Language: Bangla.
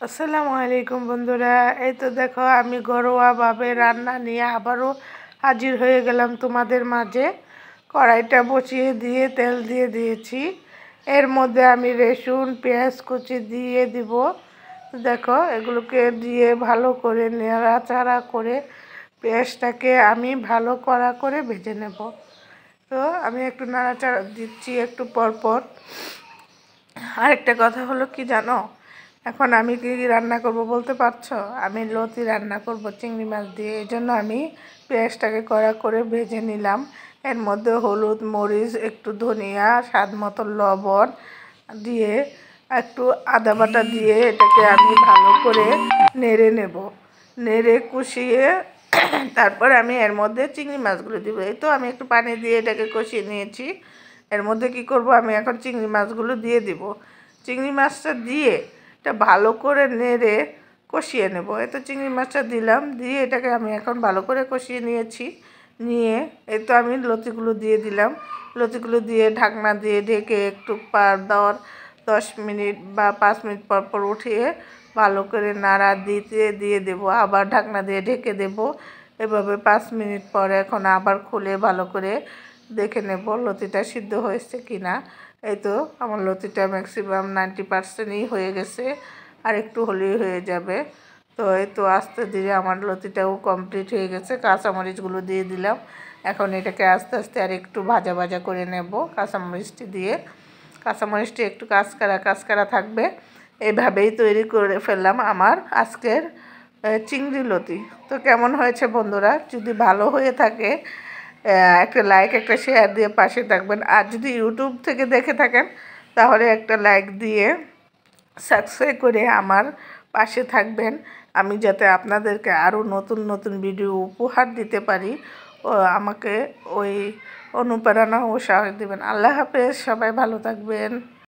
আসসালামু আলাইকুম বন্ধুরা। এই তো দেখো আমি ঘরোয়াভাবে রান্না নিয়ে আবারও হাজির হয়ে গেলাম তোমাদের মাঝে। কড়াইটা বসিয়ে দিয়ে তেল দিয়ে দিয়েছি। এর মধ্যে আমি রসুন পেঁয়াজ কুচি দিয়ে দিব। দেখো এগুলোকে দিয়ে ভালো করে নাড়াচাড়া করে পেঁয়াজটাকে আমি ভালো কড়া করে ভেজে নেব। তো আমি একটু নাড়াচাড়া দিচ্ছি একটু পর পর। আরেকটা কথা হলো কি জানো, এখন আমি কি রান্না করব বলতে পারছো? আমি লতি রান্না করব চিংড়ি মাছ দিয়ে। এই জন্য আমি পেঁয়াজটাকে কড়া করে ভেজে নিলাম। এর মধ্যে হলুদ মরিচ একটু ধনিয়া স্বাদ মতো লবণ দিয়ে একটু আদা বাটা দিয়ে এটাকে আমি ভালো করে নেড়ে নেব। নেড়ে কষিয়ে তারপর আমি এর মধ্যে চিংড়ি মাছগুলো দিব। এই তো আমি একটু পানি দিয়ে এটাকে কষিয়ে নিয়েছি। এর মধ্যে কি করব, আমি এখন চিংড়ি মাছগুলো দিয়ে দিব। চিংড়ি মাছটা দিয়ে এটা ভালো করে নেড়ে কষিয়ে নেব। এই তো চিংড়ি মাছটা দিলাম, দিয়ে এটাকে আমি এখন ভালো করে কষিয়ে নিয়েছি। নিয়ে এই তো আমি লতিগুলো দিয়ে দিলাম। লতিগুলো দিয়ে ঢাকনা দিয়ে ঢেকে একটু 10 মিনিট বা 5 মিনিট পর পর উঠিয়ে ভালো করে নাড়া দিতে দিয়ে দেব। আবার ঢাকনা দিয়ে ঢেকে দেব। এভাবে 5 মিনিট পর এখন আবার খুলে ভালো করে দেখে নেব লতিটা সিদ্ধ হয়েছে কি না। এই তো আমার লতিটা ম্যাক্সিমাম 90%ই হয়ে গেছে, আর একটু হলেই হয়ে যাবে। তো এই তো আস্তে ধীরে আমার লতিটাও কমপ্লিট হয়ে গেছে। কাঁচামরিচগুলো দিয়ে দিলাম। এখন এটাকে আস্তে আস্তে আর একটু ভাজা ভাজা করে নেব কাঁচামরিচটি দিয়ে। কাঁচামরিচটি একটু কাঁচকারা থাকবে। এইভাবেই তৈরি করে ফেললাম আমার আজকের চিংড়ি লতি। তো কেমন হয়েছে বন্ধুরা? যদি ভালো হয়ে থাকে একটা লাইক একটা শেয়ার দিয়ে পাশে থাকবেন। আর যদি ইউটিউব থেকে দেখে থাকেন তাহলে একটা লাইক দিয়ে সাবস্ক্রাইব করে আমার পাশে থাকবেন, আমি যাতে আপনাদেরকে আরও নতুন নতুন ভিডিও উপহার দিতে পারি। আমাকে ওই অনুপ্রেরণা ও সাহস দেবেন। আল্লাহ হাফেজ, সবাই ভালো থাকবেন।